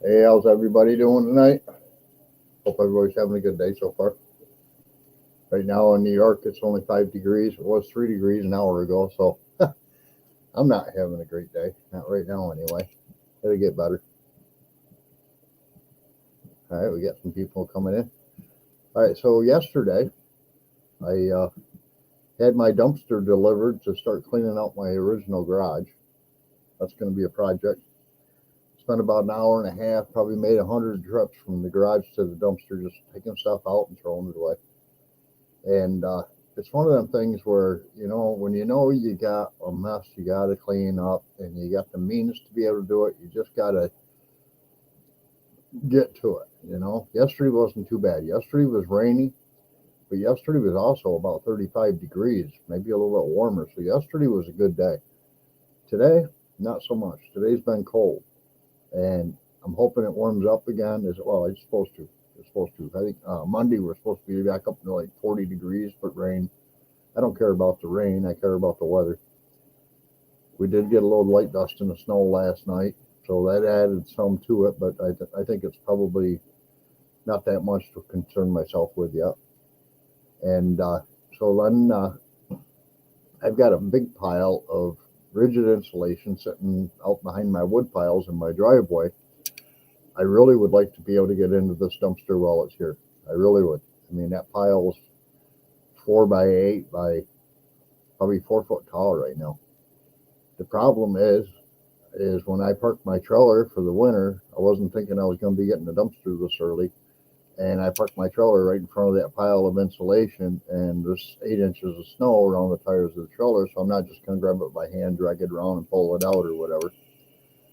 Hey, how's everybody doing tonight? Hope everybody's having a good day so far. Right now in New York, it's only 5 degrees. It was 3 degrees an hour ago, so I'm not having a great day. Not right now, anyway. It'll get better. All right, we got some people coming in. All right, so yesterday I had my dumpster delivered to start cleaning out my original garage. That's going to be a project. Spent about an hour and a half, probably made 100 trips from the garage to the dumpster, just taking stuff out and throwing it away. And it's one of them things where, when you got a mess you got to clean up and you got the means to be able to do it, you just got to get to it. Yesterday wasn't too bad. Yesterday was rainy, but yesterday was also about 35 degrees, maybe a little bit warmer. So yesterday was a good day. Today, not so much. Today's been cold, and I'm hoping it warms up again. It's supposed to. It's supposed to. I think Monday we're supposed to be back up to like 40 degrees, but rain. I don't care about the rain. I care about the weather. We did get a little light dust in the snow last night, so that added some to it, but I think it's probably not that much to concern myself with yet. And so then I've got a big pile of rigid insulation sitting out behind my wood piles in my driveway. I really would like to be able to get into this dumpster while it's here. I really would. I mean, that pile is 4 by 8 by probably 4 foot tall right now. The problem is when I parked my trailer for the winter, I wasn't thinking I was going to be getting the dumpster this early. And I parked my trailer right in front of that pile of insulation, and there's 8 inches of snow around the tires of the trailer, so I'm not just going to grab it by hand, drag it around, and pull it out or whatever.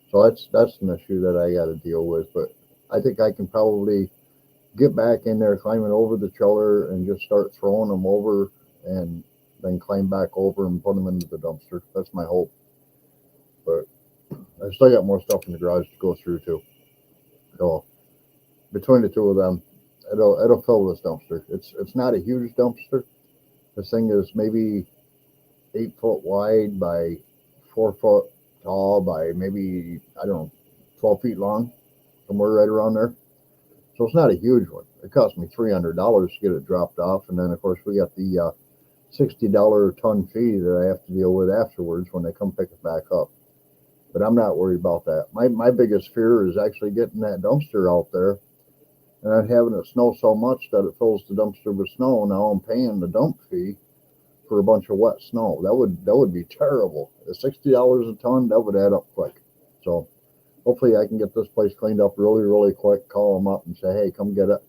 So that's an issue that I got to deal with. But I think I can probably get back in there, climbing over the trailer, and just start throwing them over, and then climb back over and put them into the dumpster. That's my hope. But I still got more stuff in the garage to go through too. So between the two of them, it'll fill this dumpster. It's not a huge dumpster. This thing is maybe 8 foot wide by 4 foot tall by maybe, I don't know, 12 feet long, somewhere right around there. So it's not a huge one. It cost me $300 to get it dropped off, and then of course we got the $60 a ton fee that I have to deal with afterwards when they come pick it back up. But I'm not worried about that. My biggest fear is actually getting that dumpster out there and not having it snow so much that it fills the dumpster with snow. Now I'm paying the dump fee for a bunch of wet snow. That would be terrible. The $60 a ton, that would add up quick. So hopefully I can get this place cleaned up really, really quick, call them up and say, hey, come get it.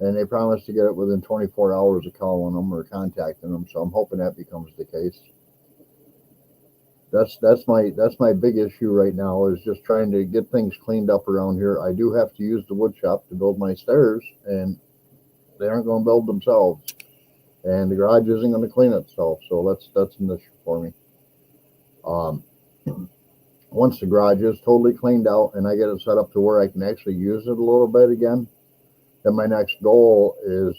And they promised to get it within 24 hours of calling them or contacting them. So I'm hoping that becomes the case. That's my big issue right now, is just trying to get things cleaned up around here. I do have to use the wood shop to build my stairs, and they aren't going to build themselves, and the garage isn't going to clean itself. So that's an issue for me. Once the garage is totally cleaned out and I get it set up to where I can actually use it a little bit again, then my next goal is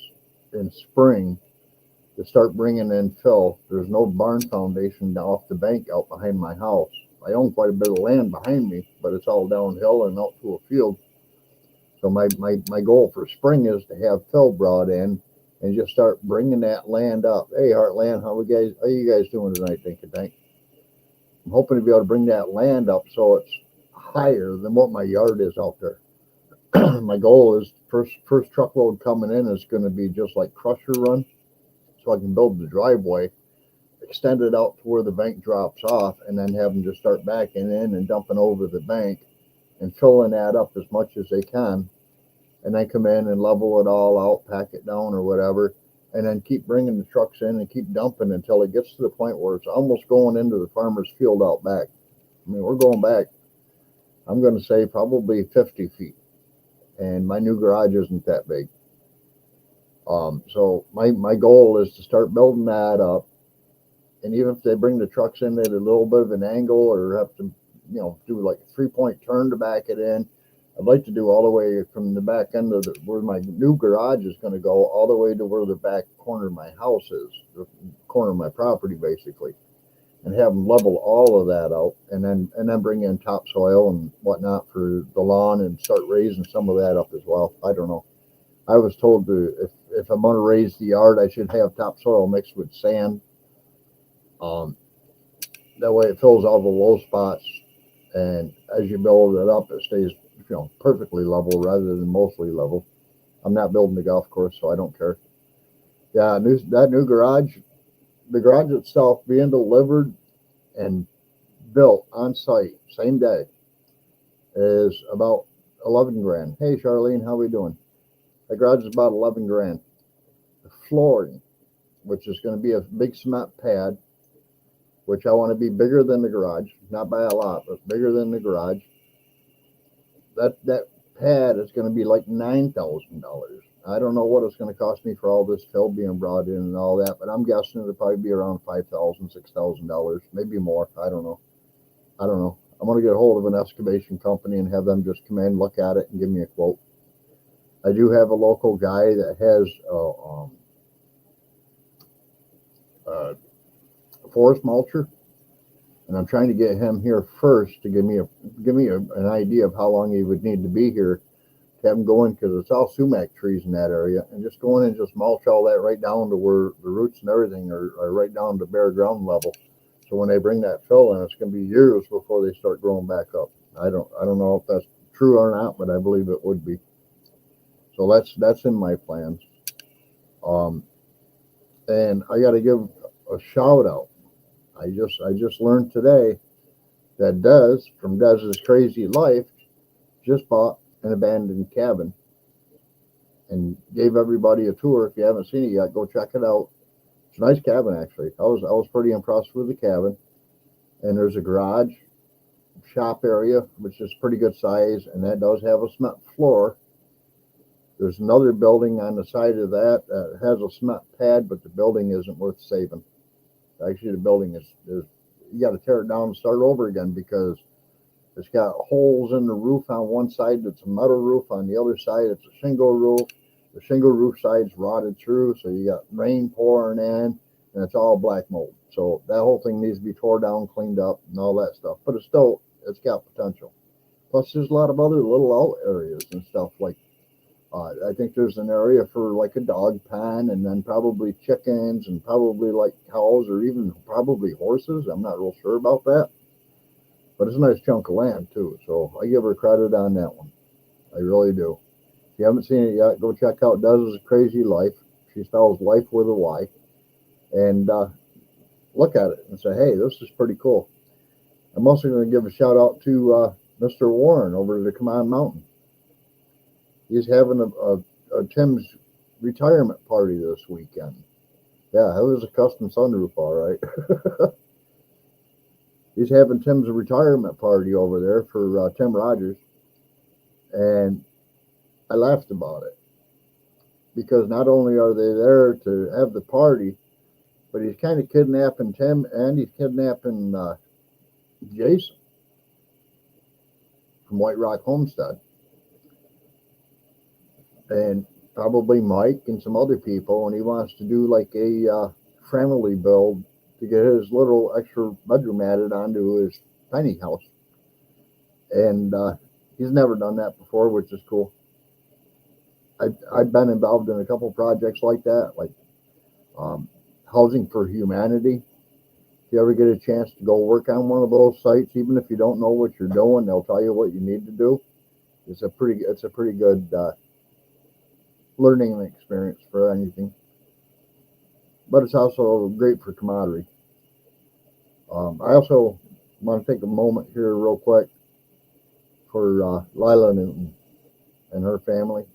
in spring to start bringing in fill. There's no barn foundation off the bank out behind my house. I own quite a bit of land behind me, but it's all downhill and out to a field. So my goal for spring is to have fill brought in and just start bringing that land up. Hey, Heartland, how you guys doing tonight? Thank you, Tank. I'm hoping to be able to bring that land up so it's higher than what my yard is out there. My goal is first truckload coming in is going to be just like crusher run, so I can build the driveway, extend it out to where the bank drops off, and then have them just start backing in and dumping over the bank and filling that up as much as they can, and then come in and level it all out, pack it down or whatever, and then keep bringing the trucks in and keep dumping until it gets to the point where it's almost going into the farmer's field out back. I mean, we're going back, I'm going to say probably 50 feet, and my new garage isn't that big. So my goal is to start building that up, and even if they bring the trucks in at a little bit of an angle or have to, do like a 3-point turn to back it in, I'd like to do all the way from the back end of where my new garage is going to go, all the way to where the back corner of my house is, the corner of my property, basically. and have them level all of that out, and then bring in topsoil and whatnot for the lawn and start raising some of that up as well. I don't know. I was told to if I'm going to raise the yard, I should have topsoil mixed with sand. Um, that way it fills all the low spots, and as you build it up, it stays perfectly level rather than mostly level. I'm not building the golf course, so I don't care. Yeah, that new garage, the garage itself being delivered and built on site same day is about 11 grand. Hey Charlene, how we doing? The garage is about 11 grand. The flooring, which is going to be a big cement pad, which I want to be bigger than the garage, not by a lot, but bigger than the garage. That pad is going to be like $9,000. I don't know what it's going to cost me for all this fill being brought in and all that, but I'm guessing it'll probably be around $5,000, $6,000, maybe more. I don't know. I'm going to get a hold of an excavation company and have them just come in, look at it, and give me a quote. I do have a local guy that has a forest mulcher, and I'm trying to get him here first to give me an idea of how long he would need to be here to have him go in, because it's all sumac trees in that area, and just go in and just mulch all that right down to where the roots and everything are right down to bare ground level. So when they bring that fill in, it's going to be years before they start growing back up. I don't know if that's true or not, but I believe it would be. So that's in my plans. And I got to give a shout out. I just learned today that Des from Dez's Crazy Life just bought an abandoned cabin and gave everybody a tour. If you haven't seen it yet, go check it out. It's a nice cabin, actually. I was pretty impressed with the cabin. And there's a garage shop area, which is pretty good size, and that does have a cement floor. There's another building on the side of that that has a cement pad, but the building isn't worth saving. Actually, the building is you got to tear it down and start over again, because it's got holes in the roof on one side. It's a metal roof. On the other side, it's a shingle roof. The shingle roof side's rotted through, so you got rain pouring in, and it's all black mold. So that whole thing needs to be tore down, cleaned up, and all that stuff. But it's got potential. Plus, there's a lot of other little out areas and stuff like. I think there's an area for like a dog pen, and then probably chickens, and probably like cows, or even probably horses. I'm not real sure about that, but it's a nice chunk of land too. So I give her credit on that one. I really do. If you haven't seen it yet, go check out Dez's Crazy Life. She spells life with a Y, and look at it and say, hey, this is pretty cool. I'm also going to give a shout out to Mr. Warren over at the Command Mountain. He's having a Tim's retirement party this weekend. Yeah, it was a custom sunroof, all right. He's having Tim's retirement party over there for Tim Rogers, and I laughed about it, because not only are they there to have the party, but he's kind of kidnapping Tim, and he's kidnapping Jason from White Rock Homestead, and probably Mike and some other people, and he wants to do like a family build to get his little extra bedroom added onto his tiny house. And he's never done that before, which is cool. I've been involved in a couple projects like that, like Housing for Humanity. If you ever get a chance to go work on one of those sites, even if you don't know what you're doing, they'll tell you what you need to do. It's a pretty good learning experience for anything, but it's also great for camaraderie. I also want to take a moment here real quick for Lila Newton and her family.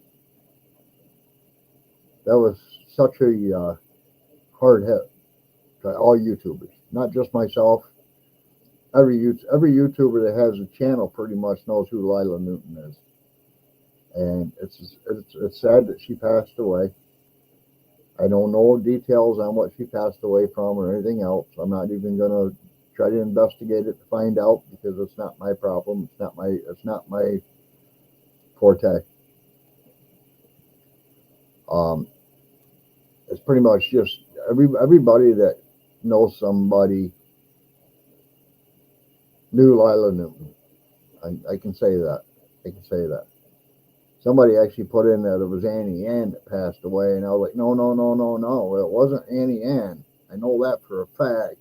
That was such a hard hit to all YouTubers, not just myself. Every YouTuber that has a channel pretty much knows who Lila Newton is. And it's sad that she passed away. I don't know details on what she passed away from or anything else. I'm not even going to try to investigate it to find out, because it's not my problem. It's not my forte. It's pretty much just everybody that knows somebody New Lila Newton. I can say that. I can say that. Somebody actually put in that it was Annie Ann that passed away, and I was like, no, no, no, no, no. It wasn't Annie Ann. I know that for a fact.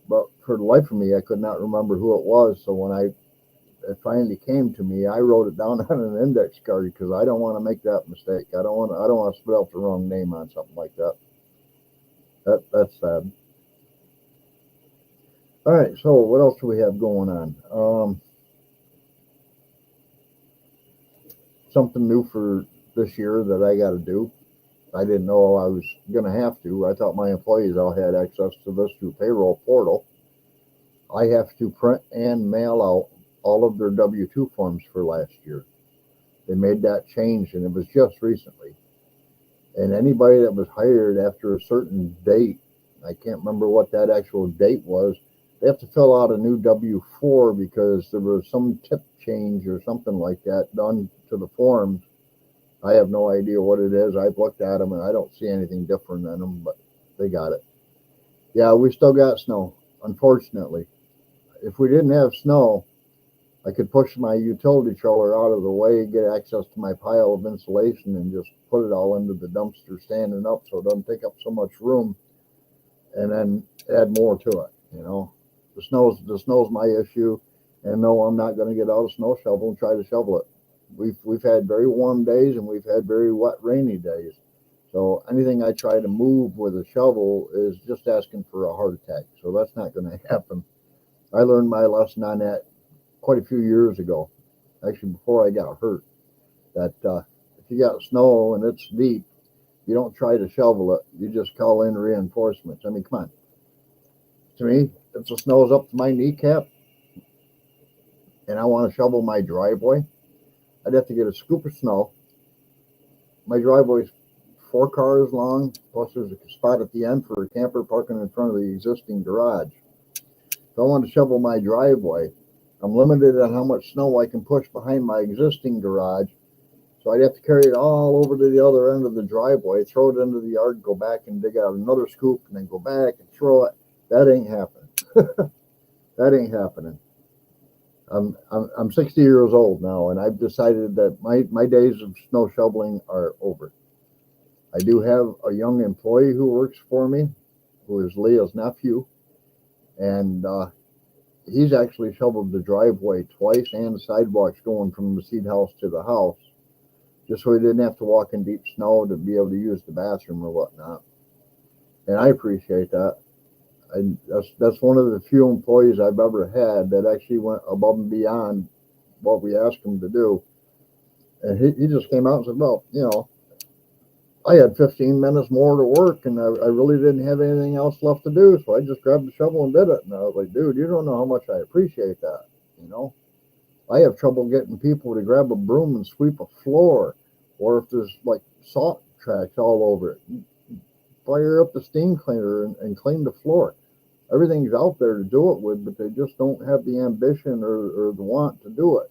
But for the life of me, I could not remember who it was. So when it finally came to me, I wrote it down on an index card because I don't want to make that mistake. I don't want to spit out the wrong name on something like that. That's sad. All right, so what else do we have going on? Something new for this year that I got to do. I didn't know I was going to have to. I thought my employees all had access to this through payroll portal. I have to print and mail out all of their W-2 forms for last year. They made that change, and it was just recently. And anybody that was hired after a certain date, I can't remember what that actual date was, they have to fill out a new W-4 because there was some tip change or something like that done to the forms. I have no idea what it is. I've looked at them, and I don't see anything different in them, but they got it. Yeah, we still got snow, unfortunately. If we didn't have snow, I could push my utility trailer out of the way, get access to my pile of insulation, and just put it all into the dumpster standing up so it doesn't take up so much room, and then add more to it. The snow's my issue, and no, I'm not going to get out a snow shovel and try to shovel it. We've had very warm days and we've had very wet, rainy days. So anything I try to move with a shovel is just asking for a heart attack. So that's not going to happen. I learned my lesson on that quite a few years ago, actually before I got hurt, that if you got snow and it's deep, you don't try to shovel it. You just call in reinforcements. I mean, come on. To me, if the snow's up to my kneecap and I want to shovel my driveway, I'd have to get a scoop of snow. My driveway's 4 cars long, plus there's a spot at the end for a camper parking in front of the existing garage. If I want to shovel my driveway, I'm limited on how much snow I can push behind my existing garage. So I'd have to carry it all over to the other end of the driveway, throw it into the yard, go back and dig out another scoop, and then go back and throw it. That ain't happening. That ain't happening. I'm 60 years old now, and I've decided that my days of snow shoveling are over. I do have a young employee who works for me, who is Leah's nephew, and he's actually shoveled the driveway twice and the sidewalks going from the seed house to the house, just so he didn't have to walk in deep snow to be able to use the bathroom or whatnot. And I appreciate that. That's one of the few employees I've ever had that actually went above and beyond what we asked him to do. And he just came out and said, well, I had 15 minutes more to work and I really didn't have anything else left to do. So I just grabbed the shovel and did it. And I was like, dude, you don't know how much I appreciate that. I have trouble getting people to grab a broom and sweep a floor, or if there's like salt tracks all over it, fire up the steam cleaner and clean the floor. Everything's out there to do it with, but they just don't have the ambition or the want to do it.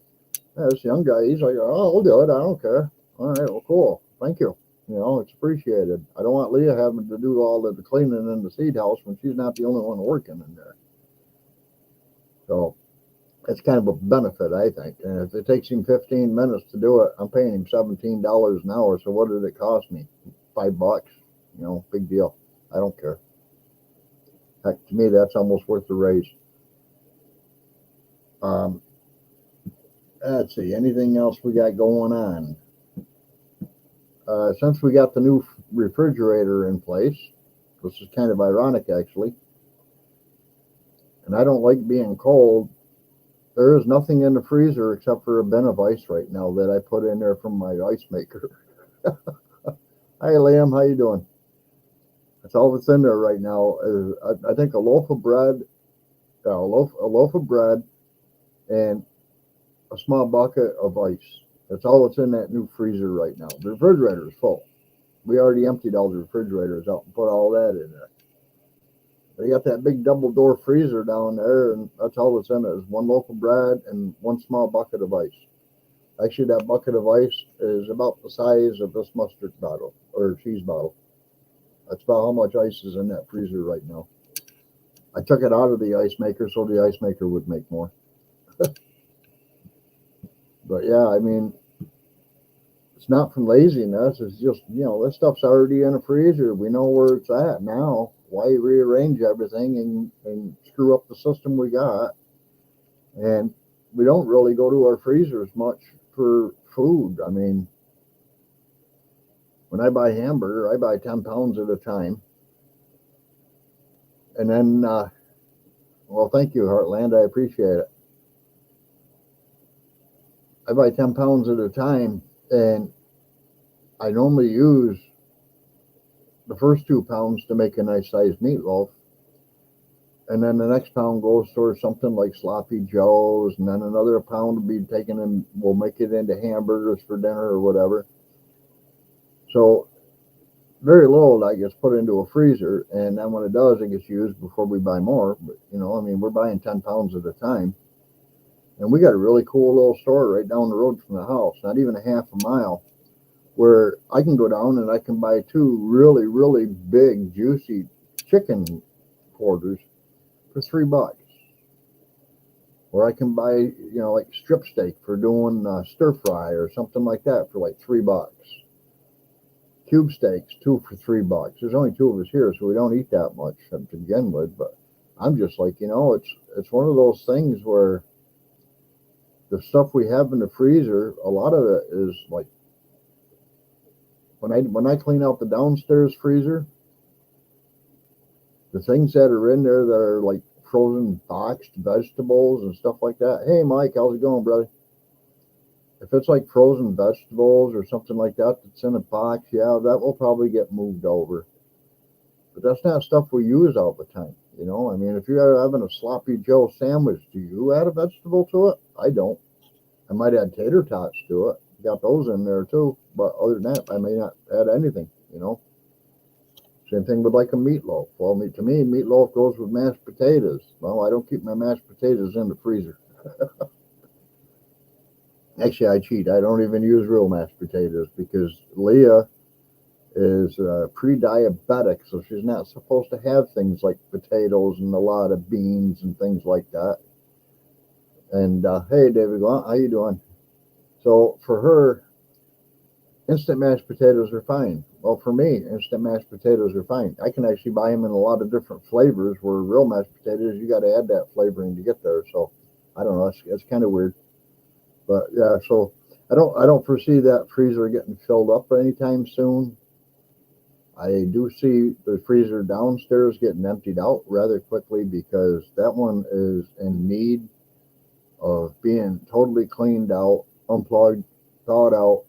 Yeah, this young guy, he's like, oh, I'll do it. I don't care. All right, well, cool. Thank you. It's appreciated. I don't want Leah having to do all of the cleaning in the seed house when she's not the only one working in there. So it's kind of a benefit, I think. And if it takes him 15 minutes to do it, I'm paying him $17 an hour. So what did it cost me? $5. Big deal. I don't care. Heck, to me, that's almost worth the raise. Let's see. Anything else we got going on? Since we got the new refrigerator in place, which is kind of ironic, actually, and I don't like being cold, there is nothing in the freezer except for a bin of ice right now that I put in there from my ice maker. Hi, Liam. How you doing? That's all that's in there right now. I think a loaf of bread, and a small bucket of ice. That's all that's in that new freezer right now. The refrigerator is full. We already emptied all the refrigerators out and put all that in there. They got that big double door freezer down there, and that's all that's in it is one loaf of bread and one small bucket of ice. Actually, that bucket of ice is about the size of this mustard bottle or cheese bottle. That's about how much ice is in that freezer right now. I took it out of the ice maker so the ice maker would make more. But yeah, I mean, it's not from laziness. It's just, this stuff's already in a freezer. We know where it's at now. Why rearrange everything and screw up the system we got? And we don't really go to our freezers much for food. I mean, when I buy hamburger, I buy 10 pounds at a time. And then, well, thank you, Heartland. I appreciate it. I buy 10 pounds at a time, and I normally use the first 2 pounds to make a nice sized meatloaf. And then the next pound goes towards something like sloppy joes, and then another pound will be taken and we'll make it into hamburgers for dinner or whatever. So very little that gets put into a freezer, and then when it does, it gets used before we buy more. But I mean, we're buying 10 pounds at a time, and we got a really cool little store right down the road from the house, not even a half a mile, where I can go down and I can buy 2 really, really big, juicy chicken quarters for $3. Or I can buy, like strip steak for doing stir fry or something like that for like $3. Cube steaks, 2 for $3. There's only 2 of us here, so we don't eat that much to begin with. But I'm just like, it's one of those things where the stuff we have in the freezer, a lot of it is like, when I clean out the downstairs freezer, the things that are in there that are like frozen boxed vegetables and stuff like that. Hey, Mike, how's it going, brother? If it's like frozen vegetables or something like that that's in a box, yeah, that will probably get moved over. But that's not stuff we use all the time. I mean, if you're having a sloppy Joe sandwich, do you add a vegetable to it? I don't. I might add tater tots to it. Got those in there too. But other than that, I may not add anything, Same thing with like a meatloaf. Well, to me, meatloaf goes with mashed potatoes. Well, I don't keep my mashed potatoes in the freezer. Actually, I cheat. I don't even use real mashed potatoes because Leah is pre-diabetic, so she's not supposed to have things like potatoes and a lot of beans and things like that. And hey, David Gaunt, how you doing? So for her, instant mashed potatoes are fine. Well, for me, instant mashed potatoes are fine. I can actually buy them in a lot of different flavors, where real mashed potatoes, you got to add that flavoring to get there. So I don't know. It's kind of weird. But yeah, so I don't foresee that freezer getting filled up anytime soon. I do see the freezer downstairs getting emptied out rather quickly because that one is in need of being totally cleaned out, unplugged, thawed out,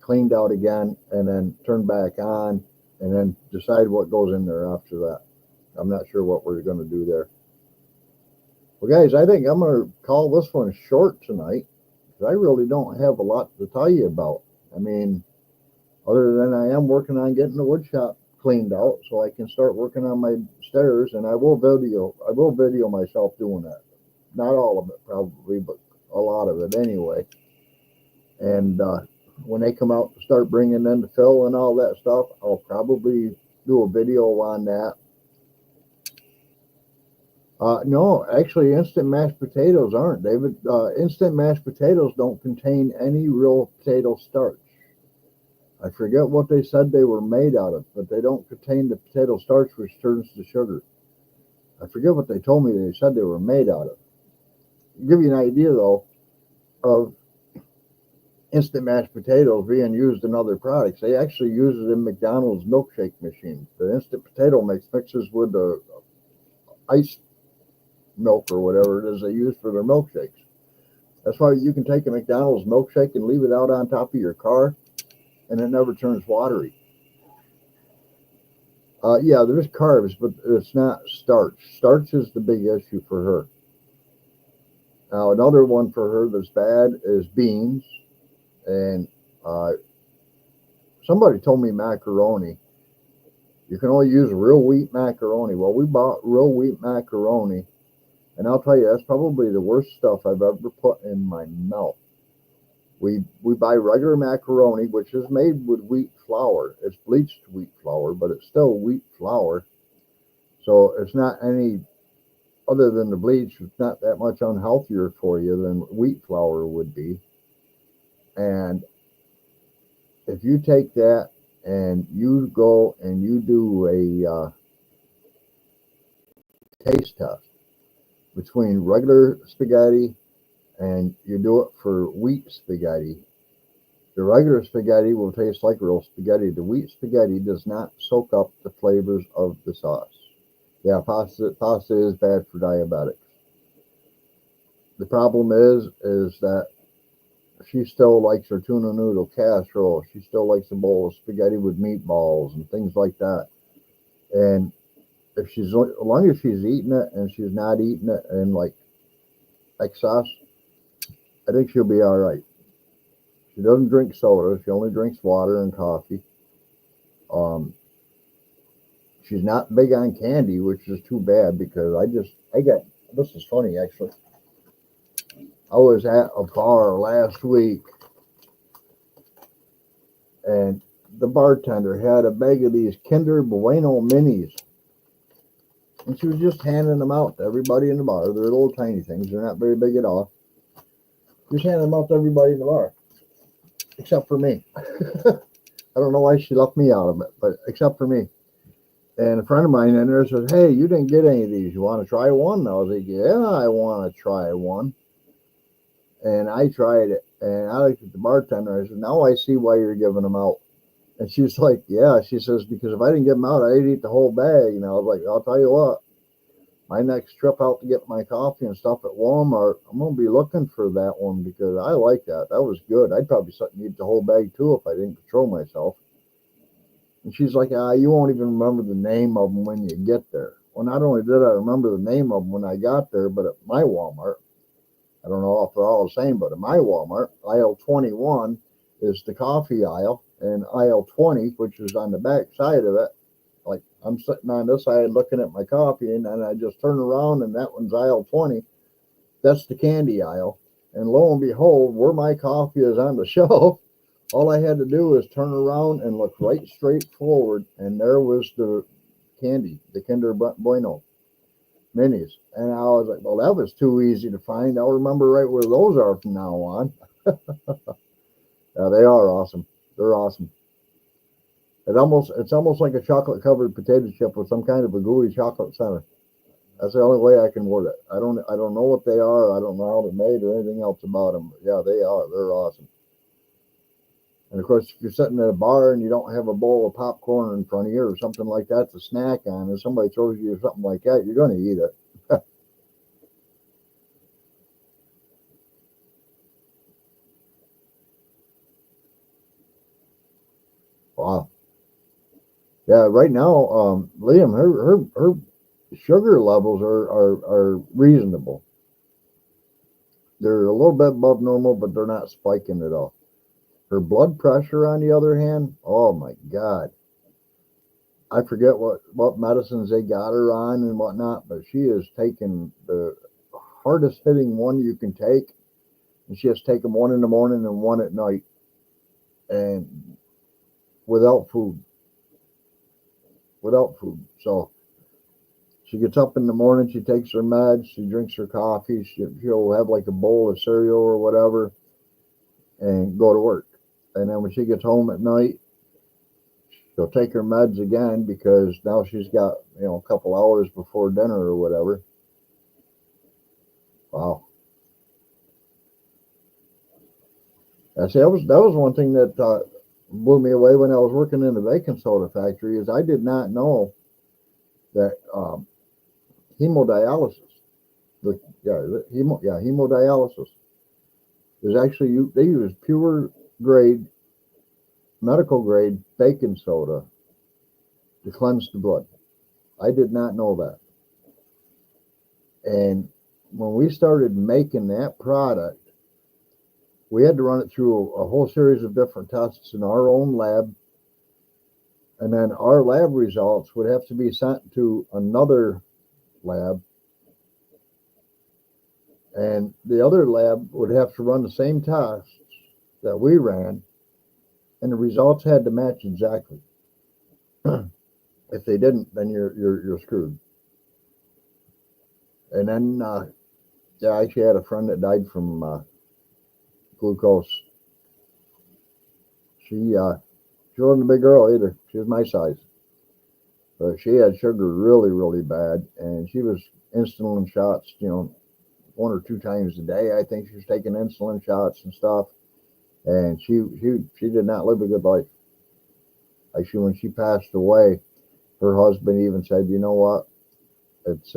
cleaned out again, and then turned back on, and then decide what goes in there after that. I'm not sure what we're going to do there. Well, guys, I think I'm going to call this one short tonight because I really don't have a lot to tell you about. I mean, other than I am working on getting the wood shop cleaned out so I can start working on my stairs, and I will video myself doing that. Not all of it probably, but a lot of it anyway. And when they come out to start bringing in the fill and all that stuff, I'll probably do a video on that. No, actually, instant mashed potatoes aren't, David. Instant mashed potatoes don't contain any real potato starch. I forget what they said they were made out of, but they don't contain the potato starch, which turns to sugar. I forget what they told me they said they were made out of. To give you an idea, though, of instant mashed potatoes being used in other products, they actually use it in McDonald's milkshake machines. The instant potato mixes with the ice milk or whatever it is they use for their milkshakes. That's why you can take a McDonald's milkshake and leave it out on top of your car, and it never turns watery. Yeah, there's carbs, but it's not starch. Starch is the big issue for her. Now, another one for her that's bad is beans. And somebody told me macaroni. You can only use real wheat macaroni. Well, we bought real wheat macaroni, and I'll tell you, that's probably the worst stuff I've ever put in my mouth. We buy regular macaroni, which is made with wheat flour. It's bleached wheat flour, but it's still wheat flour. So it's not any other than the bleach, it's not that much unhealthier for you than wheat flour would be. And if you take that and you go and you do a taste test between regular spaghetti and you do it for wheat spaghetti, the regular spaghetti will taste like real spaghetti. The wheat spaghetti does not soak up the flavors of the sauce. Yeah, pasta is bad for diabetics. The problem is that she still likes her tuna noodle casserole. She still likes a bowl of spaghetti with meatballs and things like that. And if she's as long as she's eating it and she's not eating it in like excess, I think she'll be all right. She doesn't drink soda. She only drinks water and coffee. Um, she's not big on candy, which is too bad because I got this is funny actually. I was at a bar last week and the bartender had a bag of these Kinder Bueno minis. And she was just handing them out to everybody in the bar. They're little tiny things. They're not very big at all. Just handing them out to everybody in the bar. Except for me. I don't know why she left me out of it, but except for me. And a friend of mine in there says, "Hey, you didn't get any of these. You want to try one?" And I was like, "Yeah, I want to try one." And I tried it. And I looked at the bartender. I said, "Now I see why you're giving them out." And she's like, "Yeah." She says, "Because if I didn't get them out, I'd eat the whole bag." And I was like, "I'll tell you what. My next trip out to get my coffee and stuff at Walmart, I'm going to be looking for that one because I like that. That was good. I'd probably eat the whole bag too if I didn't control myself." And she's like, "You won't even remember the name of them when you get there." Well, not only did I remember the name of them when I got there, but at my Walmart, I don't know if they're all the same, but at my Walmart, aisle 21 is the coffee aisle, and aisle 20, which is on the back side of it, like I'm sitting on this side looking at my coffee, and then I just turn around, and that one's aisle 20. That's the candy aisle. And lo and behold, where my coffee is on the shelf, all I had to do was turn around and look right straight forward, and there was the candy, the Kinder Bueno minis. And I was like, well, that was too easy to find. I'll remember right where those are from now on. Yeah, they are awesome. They're awesome. It's almost like a chocolate covered potato chip with some kind of a gooey chocolate center. That's the only way I can word it. I don't know what they are. I don't know how they're made or anything else about them. But yeah, they are. They're awesome. And of course, if you're sitting at a bar and you don't have a bowl of popcorn in front of you or something like that to snack on, and somebody throws you something like that, you're going to eat it. Wow. Yeah. Right now, Liam, her sugar levels are reasonable. They're a little bit above normal, but they're not spiking at all. Her blood pressure, on the other hand, oh my God. I forget what medicines they got her on and whatnot, but she is taking the hardest hitting one you can take, and she has to take them one in the morning and one at night, and without food, without food. So she gets up in the morning, she takes her meds, she drinks her coffee, she'll have like a bowl of cereal or whatever, and go to work. And then when she gets home at night, she'll take her meds again because now she's got a couple hours before dinner or whatever. Wow. I see. That was one thing that blew me away when I was working in the baking soda factory. Is I did not know that hemodialysis, hemodialysis is actually they use pure grade, medical grade baking soda to cleanse the blood. I did not know that. And when we started making that product, we had to run it through a whole series of different tests in our own lab. And then our lab results would have to be sent to another lab. And the other lab would have to run the same tests that we ran. And the results had to match exactly. If they didn't, then you're screwed. And then, yeah, I actually had a friend that died from glucose. She wasn't a big girl either. She was my size. But she had sugar really, really bad, and she was insulin shots, 1 or 2 times a day. I think she was taking insulin shots and stuff, and she did not live a good life. Actually, when she passed away, her husband even said, "You know what? It's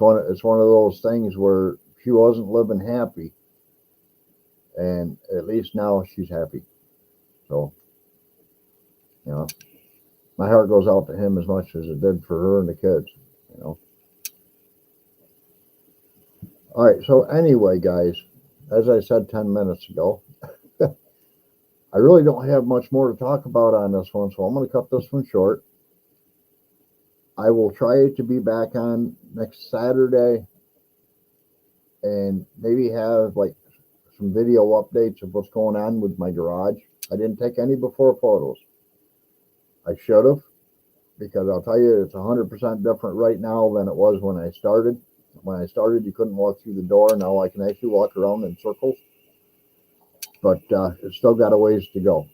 one of those things where she wasn't living happy, and at least now she's happy." So, you know, my heart goes out to him as much as it did for her and the kids. You know. All right. So anyway, guys, as I said 10 minutes ago, I really don't have much more to talk about on this one, so I'm going to cut this one short. I will try to be back on next Saturday and maybe have like some video updates of what's going on with my garage. I didn't take any before photos. I should have, because I'll tell you, it's 100% different right now than it was when I started. When I started, you couldn't walk through the door. Now I can actually walk around in circles, but it's still got a ways to go.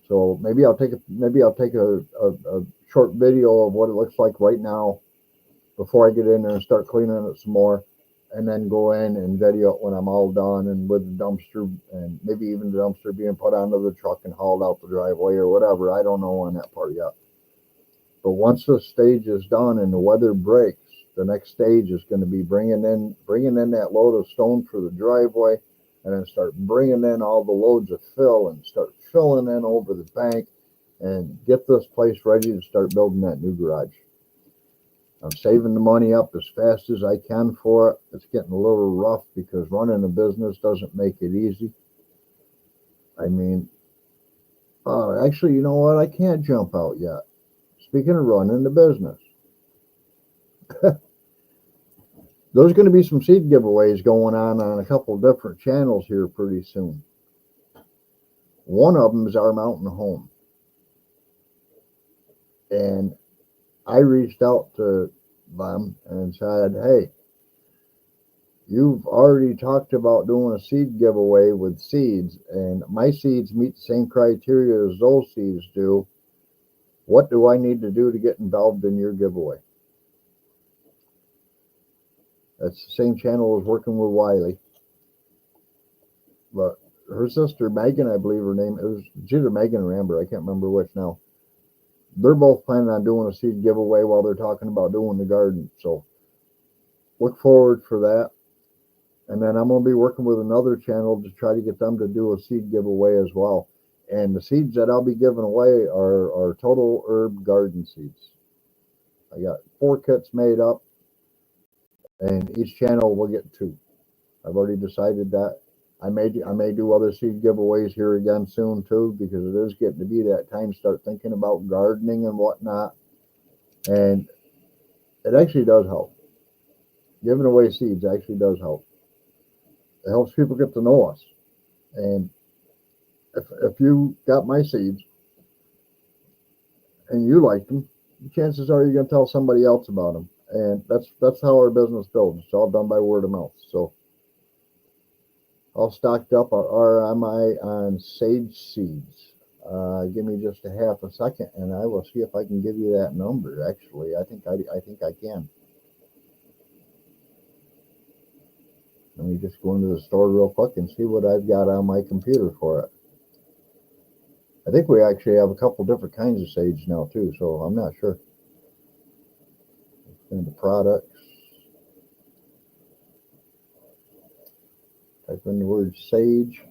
So maybe I'll take a short video of what it looks like right now before I get in there and start cleaning it some more, and then go in and video it when I'm all done, and with the dumpster, and maybe even the dumpster being put onto the truck and hauled out the driveway or whatever. I don't know on that part yet. But once this stage is done and the weather breaks, the next stage is going to be bringing in that load of stone for the driveway, and then start bringing in all the loads of fill and start filling in over the bank and get this place ready to start building that new garage. I'm saving the money up as fast as I can for it. It's getting a little rough because running a business doesn't make it easy. I mean, actually, you know what? I can't jump out yet. Speaking of running the business, there's going to be some seed giveaways going on a couple different channels here pretty soon. One of them is our mountain home. And I reached out to them and said, "Hey, you've already talked about doing a seed giveaway with seeds, and my seeds meet the same criteria as those seeds do. What do I need to do to get involved in your giveaway?" That's the same channel as working with Wiley. But her sister, Megan, I believe her name, it's either Megan or Amber, I can't remember which now. They're both planning on doing a seed giveaway while they're talking about doing the garden. So look forward for that. And then I'm going to be working with another channel to try to get them to do a seed giveaway as well. And the seeds that I'll be giving away are total herb garden seeds. I got 4 kits made up, and each channel will get 2. I've already decided that. I may do other seed giveaways here again soon too, because it is getting to be that time to start thinking about gardening and whatnot. And it actually does help. Giving away seeds actually does help. It helps people get to know us. And if you got my seeds and you like them, chances are you're going to tell somebody else about them. And that's how our business builds. It's all done by word of mouth. So all stocked up or am I on sage seeds? Give me just a half a second, and I will see if I can give you that number. Actually, I think I can. Let me just go into the store real quick and see what I've got on my computer for it. I think we actually have a couple different kinds of sage now too, so I'm not sure. In the products, type in the word sage.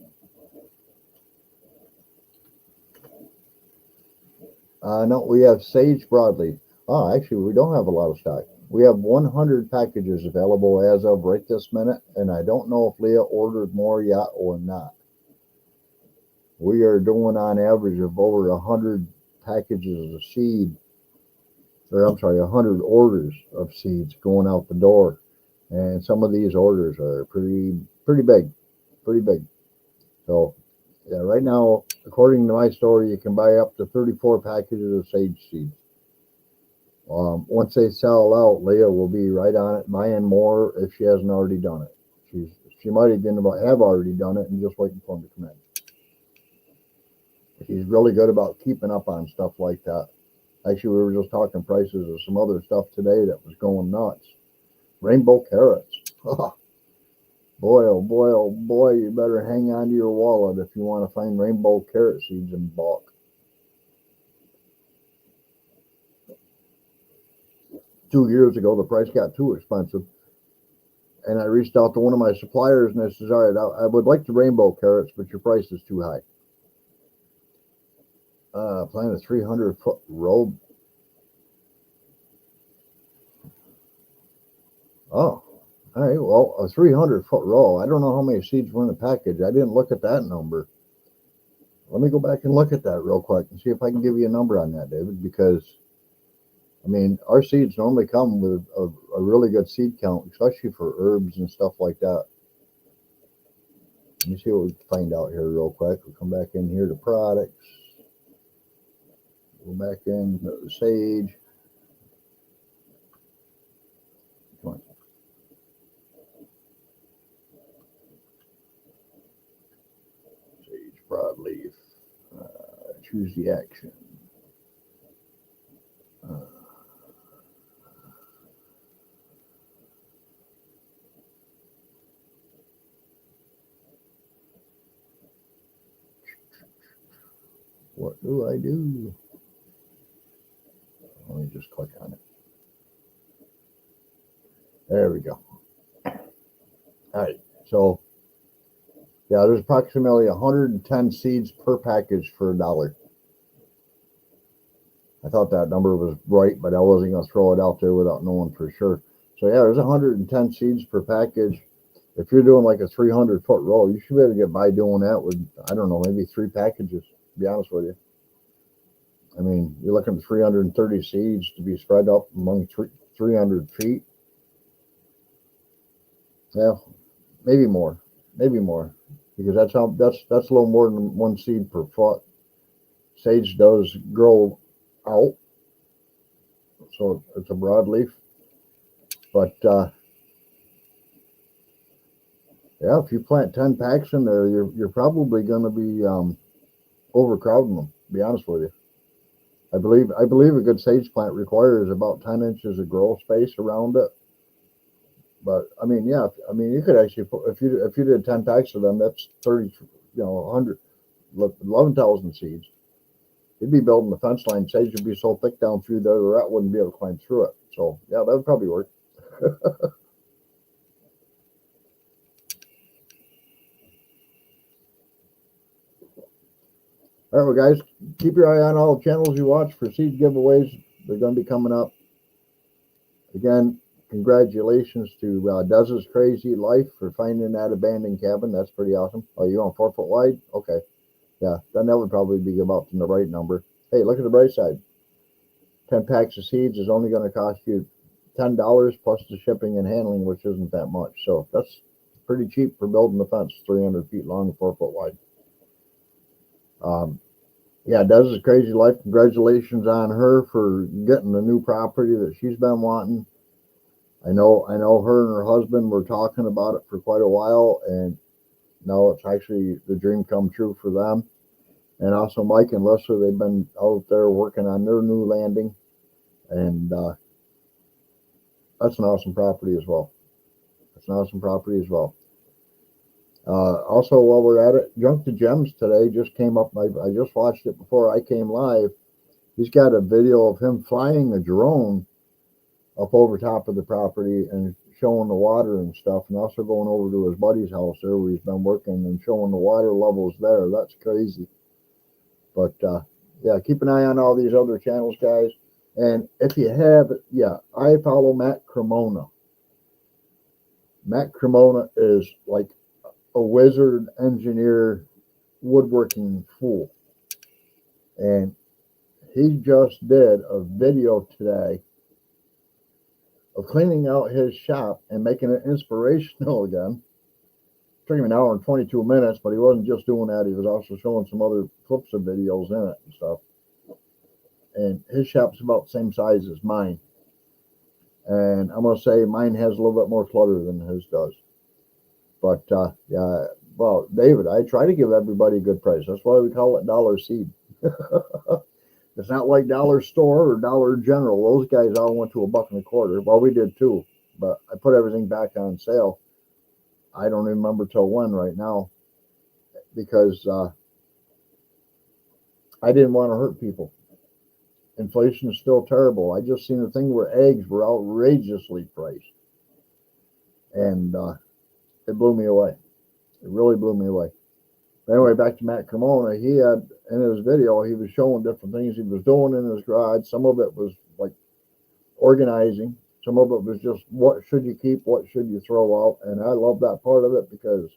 No, we have sage broadleaf. Actually, we don't have a lot of stock. We have 100 packages available as of right this minute, and I don't know if Leah ordered more yet or not. We are doing on average of over 100 packages of seed, or I'm sorry, 100 orders of seeds going out the door, and some of these orders are pretty big. So yeah, right now, according to my store, you can buy up to 34 packages of sage seeds. Once they sell out, Leah will be right on it, buying more if she hasn't already done it. She might have already done it and just waiting for them to come in. She's really good about keeping up on stuff like that. Actually, we were just talking prices of some other stuff today that was going nuts. Rainbow carrots. Boy, oh boy, oh boy, you better hang on to your wallet if you want to find rainbow carrot seeds in bulk. 2 years ago, the price got too expensive, and I reached out to one of my suppliers and I says, all right, I would like the rainbow carrots, but your price is too high. Plant a 300-foot row. Oh, all right. Well, a 300-foot row. I don't know how many seeds were in the package. I didn't look at that number. Let me go back and look at that real quick and see if I can give you a number on that, David, because I mean, our seeds normally come with a really good seed count, especially for herbs and stuff like that. Let me see what we can find out here real quick. We'll come back in here to products. Go back in to sage. Come on. Sage broadleaf. Choose the action. What do I do? Let me just click on it. There we go. All right. So, yeah, there's approximately 110 seeds per package for $1. I thought that number was right, but I wasn't going to throw it out there without knowing for sure. So, yeah, there's 110 seeds per package. If you're doing like a 300-foot row, you should be able to get by doing that with, I don't know, maybe 3 packages, to be honest with you. I mean, you're looking at 330 seeds to be spread up among 300 feet. Yeah, maybe more, because that's a little more than 1 seed per foot. Sage does grow out, so it's a broadleaf. But yeah, if you plant 10 packs in there, you're probably going to be overcrowding them. To be honest with you, I believe a good sage plant requires about 10 inches of grow space around it. But I mean, yeah, I mean, you could actually put, if you did 10 packs of them, that's 30, 100, 11,000 seeds. You'd be building the fence line. Sage would be so thick down through there, the rat wouldn't be able to climb through it. So yeah, that would probably work. All right, well, guys, keep your eye on all the channels you watch for seed giveaways. They're going to be coming up. Again, congratulations to Dez's Crazy Life for finding that abandoned cabin. That's pretty awesome. Oh, you on 4 foot wide? Okay. Yeah, then that would probably be about the right number. Hey, look at the bright side. 10 packs of seeds is only going to cost you $10 plus the shipping and handling, which isn't that much. So that's pretty cheap for building the fence, 300 feet long, 4 foot wide. Yeah, Dez's Crazy Life. Congratulations on her for getting the new property that she's been wanting. I know her and her husband were talking about it for quite a while, and now it's actually the dream come true for them. And also Mike and Lissa, they've been out there working on their new landing, and that's an awesome property as well. Also, while we're at it, Junk to Gems today just came up. I just watched it before I came live. He's got a video of him flying a drone up over top of the property and showing the water and stuff, and also going over to his buddy's house there where he's been working and showing the water levels there. That's crazy. But yeah, keep an eye on all these other channels, guys. And if you have, yeah, I follow Matt Cremona. Matt Cremona is like a wizard engineer woodworking fool. And he just did a video today of cleaning out his shop and making it inspirational again. It took him an hour and 22 minutes, but he wasn't just doing that. He was also showing some other clips of videos in it and stuff. and his shop's about the same size as mine. And I'm going to say mine has a little bit more clutter than his does. But, yeah, well, David, I try to give everybody a good price. That's why we call it Dollar Seed. It's not like Dollar Store or Dollar General. Those guys all went to $1.25. Well, we did too, but I put everything back on sale. I don't remember till when right now, because I didn't want to hurt people. Inflation is still terrible. I just seen a thing where eggs were outrageously priced, and it blew me away. It really blew me away. But anyway, back to Matt Cremona. He had, in his video, he was showing different things he was doing in his garage. Some of it was like organizing. Some of it was just what should you keep, what should you throw out. And I love that part of it because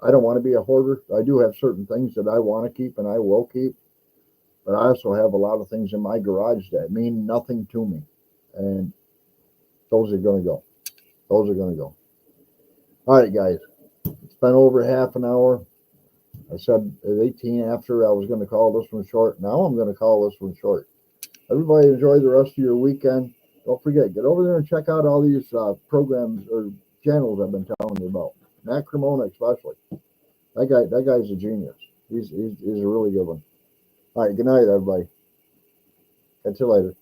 I don't want to be a hoarder. I do have certain things that I want to keep and I will keep. But I also have a lot of things in my garage that mean nothing to me. And those are going to go. Those are going to go. All right, guys. It's been over half an hour. I said at 18 after I was going to call this one short. Now I'm going to call this one short. Everybody enjoy the rest of your weekend. Don't forget, get over there and check out all these programs or channels I've been telling you about. Matt Cremona especially. That guy's a genius. He's a really good one. All right, good night, everybody. Catch you later.